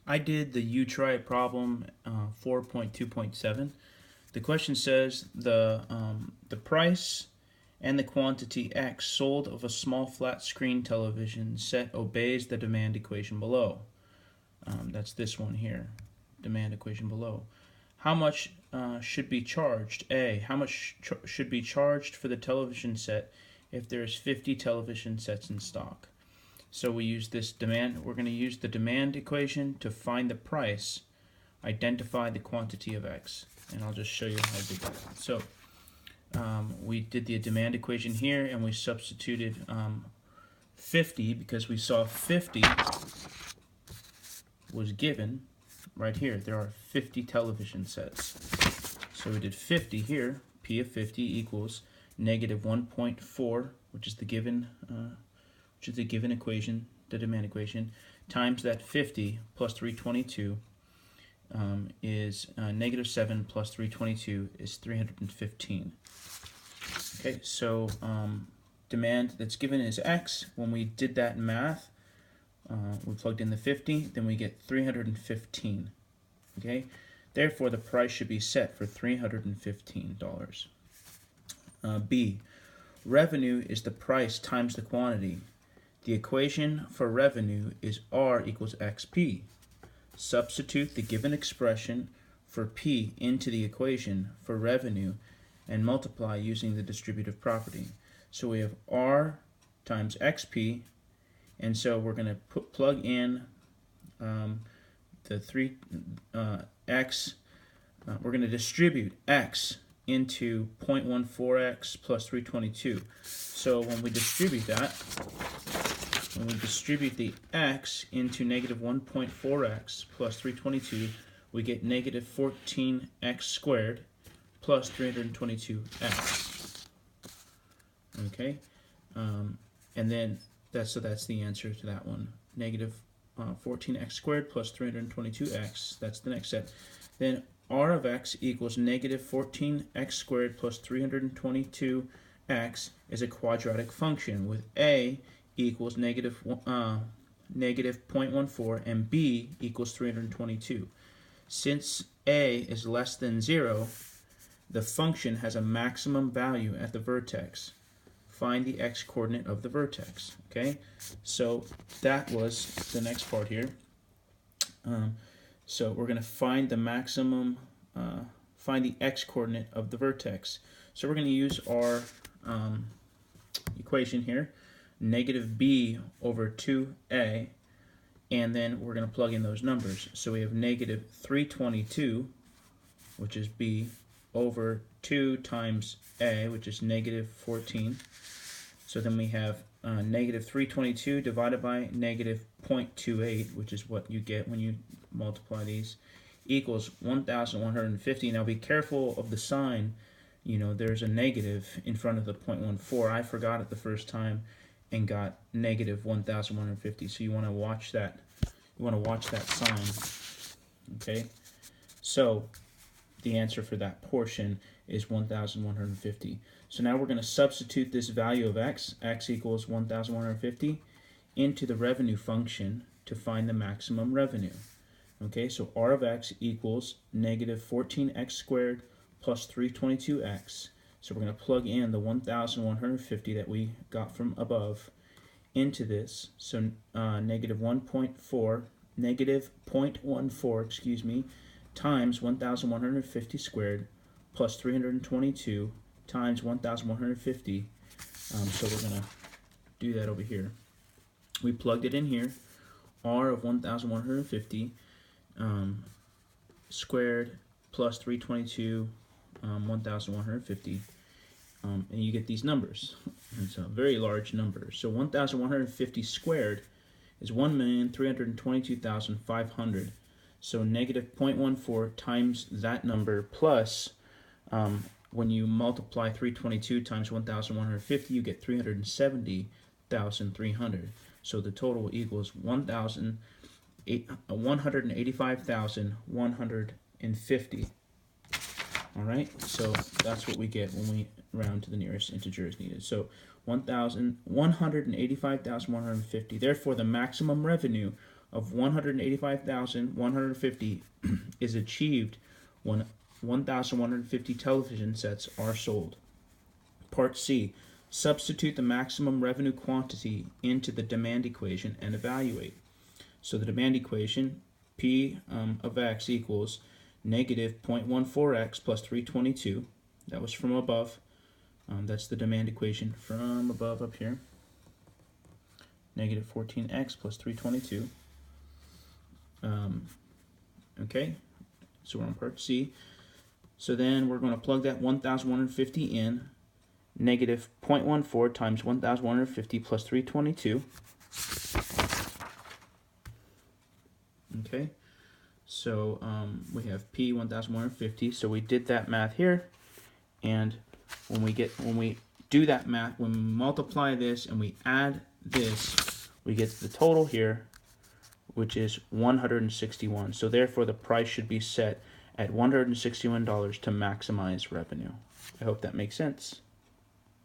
I did the U-Try problem 4.2.7. The question says the price and the quantity X sold of a small flat screen television set obeys the demand equation below. That's this one here, demand equation below. How much should be charged? A. How much should be charged for the television set if there's 50 television sets in stock? So we use this demand. We're going to use the demand equation to find the price, identify the quantity of X, and I'll just show you how I did that. So we did the demand equation here, and we substituted 50 because we saw 50 was given right here. There are 50 television sets. So we did 50 here. P of 50 equals negative 1.4, which is the given equation, the demand equation, times that 50 plus 322 is negative 7 plus 322 is 315. Okay, so demand that's given is X. When we did that math, we plugged in the 50, then we get 315. Okay, therefore the price should be set for $315. B, revenue is the price times the quantity. The equation for revenue is R equals XP. Substitute the given expression for P into the equation for revenue and multiply using the distributive property. So we have R times XP, and so we're going to plug in the 3x. We're going to distribute X into 0.14x plus 322. So when we distribute the X into negative 1.4x plus 322, we get negative 14x squared plus 322x. Okay, and then that's the answer to that one. Negative 14x squared plus 322x. That's the next step. Then R of x equals negative 14x squared plus 322x is a quadratic function with a equals negative 0.14 and b equals 322. Since a is less than 0, the function has a maximum value at the vertex. Find the x-coordinate of the vertex. Okay, so that was the next part here. So we're going to find the maximum, find the x-coordinate of the vertex. So we're going to use our equation here, negative b over 2a, and then we're going to plug in those numbers. So we have negative 322, which is b, over 2 times a, which is negative 14. So then we have negative 322 divided by negative 0.28, which is what you get when you multiply these, equals 1,150. Now be careful of the sign. You know, there's a negative in front of the 0.14. I forgot it the first time and got negative 1,150. So you want to watch that. You want to watch that sign. Okay. So the answer for that portion is 1,150. So now we're going to substitute this value of x equals 1,150, into the revenue function to find the maximum revenue. Okay, so R of x equals negative 14x squared plus 322x. So we're going to plug in the 1,150 that we got from above into this. So negative 0.14, excuse me, times 1,150 squared plus 322 times 1,150. So we're going to do that over here. We plugged it in here. R of 1,150 squared plus 322, 1,150. And you get these numbers. It's a very large number. So 1,150 squared is 1,322,500. So negative 0.14 times that number plus, when you multiply 322 times 1,150, you get 370,300. So the total equals 185,150. All right, so that's what we get when we round to the nearest integer as needed. So 185,150. Therefore, the maximum revenue of 185,150 is achieved when 1,150 television sets are sold. Part C. Substitute the maximum revenue quantity into the demand equation and evaluate. So the demand equation, P of X equals negative 0.14x plus 322. That was from above. That's the demand equation from above up here. Negative 14x plus 322. Okay, so we're on part C. So then we're going to plug that 1,150 in. Negative 0.14 times 1,150 plus 322. Okay, so we have P 1,150. So we did that math here, and when we do that math, when we multiply this and we add this, we get the total here, which is 161. So therefore, the price should be set at $161 to maximize revenue. I hope that makes sense.